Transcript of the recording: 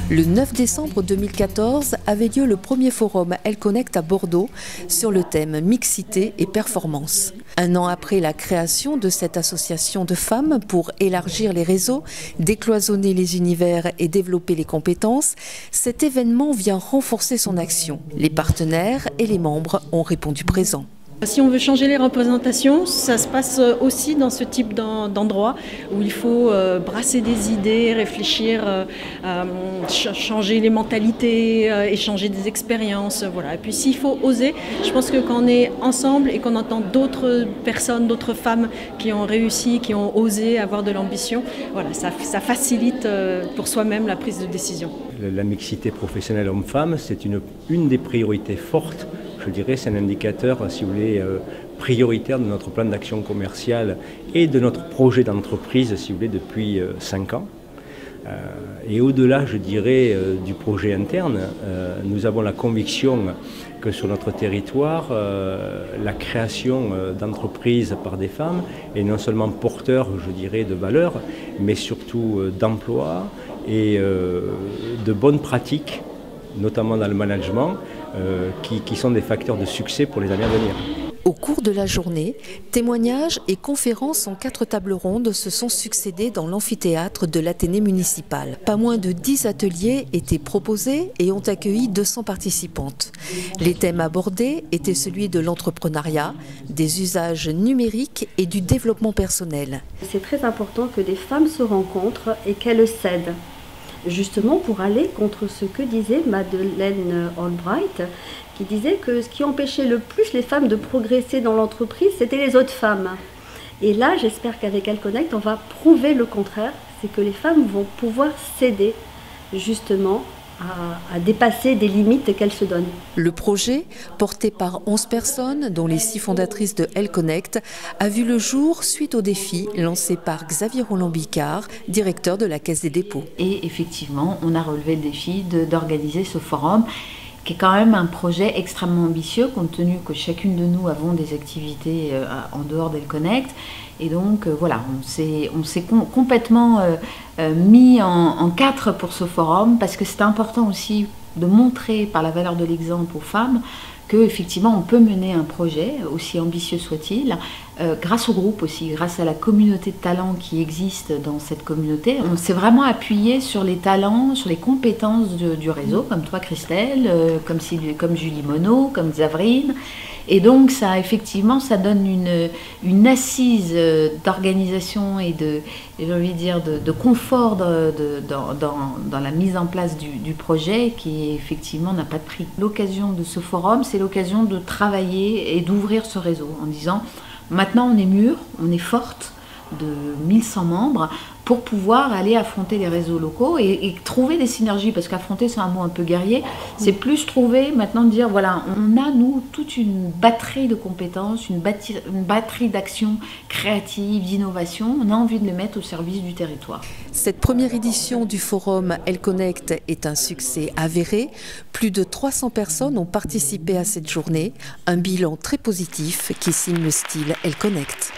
Le 9 décembre 2014 avait lieu le premier forum Elle Connect à Bordeaux sur le thème mixité et performance. Un an après la création de cette association de femmes pour élargir les réseaux, décloisonner les univers et développer les compétences, cet événement vient renforcer son action. Les partenaires et les membres ont répondu présents. Si on veut changer les représentations, ça se passe aussi dans ce type d'endroit où il faut brasser des idées, réfléchir, changer les mentalités, échanger des expériences. Voilà. Et puis s'il faut oser, je pense que quand on est ensemble et qu'on entend d'autres personnes, d'autres femmes qui ont réussi, qui ont osé avoir de l'ambition, voilà, ça facilite pour soi-même la prise de décision. La mixité professionnelle homme-femme, c'est une des priorités fortes. Je dirais, c'est un indicateur, si vous voulez, prioritaire de notre plan d'action commerciale et de notre projet d'entreprise, si vous voulez, depuis 5 ans. Et au-delà, je dirais, du projet interne, nous avons la conviction que sur notre territoire, la création d'entreprises par des femmes est non seulement porteur, je dirais, de valeurs, mais surtout d'emplois et de bonnes pratiques, notamment dans le management, qui sont des facteurs de succès pour les années à venir. Au cours de la journée, témoignages et conférences en 4 tables rondes se sont succédés dans l'amphithéâtre de l'Athénée municipal. Pas moins de 10 ateliers étaient proposés et ont accueilli 200 participantes. Les thèmes abordés étaient celui de l'entrepreneuriat, des usages numériques et du développement personnel. C'est très important que des femmes se rencontrent et qu'elles s'aident. Justement pour aller contre ce que disait Madeleine Albright, qui disait que ce qui empêchait le plus les femmes de progresser dans l'entreprise, c'était les autres femmes. Et là, j'espère qu'avec Elle Connect, on va prouver le contraire, c'est que les femmes vont pouvoir s'aider justement à dépasser des limites qu'elles se donnent. Le projet, porté par 11 personnes, dont les 6 fondatrices de Elle Connect, a vu le jour suite au défi lancé par Xavier Roland-Bicard, directeur de la Caisse des dépôts. Et effectivement, on a relevé le défi d'organiser ce forum, qui est quand même un projet extrêmement ambitieux, compte tenu que chacune de nous avons des activités en dehors d'Elle Connect. Et donc voilà, on s'est complètement mis en 4 pour ce forum, parce que c'est important aussi de montrer par la valeur de l'exemple aux femmes qu'effectivement on peut mener un projet, aussi ambitieux soit-il, grâce au groupe aussi, grâce à la communauté de talents qui existe dans cette communauté. On s'est vraiment appuyé sur les talents, sur les compétences du réseau, comme toi Christelle, comme Julie Monod, comme Xavrine. Et donc ça, effectivement, ça donne une assise d'organisation et j'ai envie de dire, de confort dans la mise en place du projet qui, effectivement, n'a pas de prix. L'occasion de ce forum, c'est l'occasion de travailler et d'ouvrir ce réseau en disant maintenant on est mûr, on est forte de 1100 membres pour pouvoir aller affronter les réseaux locaux et trouver des synergies, parce qu'affronter c'est un mot un peu guerrier, c'est plus trouver, maintenant de dire voilà, on a nous toute une batterie de compétences, une batterie d'actions créatives, d'innovation, on a envie de les mettre au service du territoire. Cette première édition du forum Elle Connect est un succès avéré. Plus de 300 personnes ont participé à cette journée, un bilan très positif qui signe le style Elle Connect.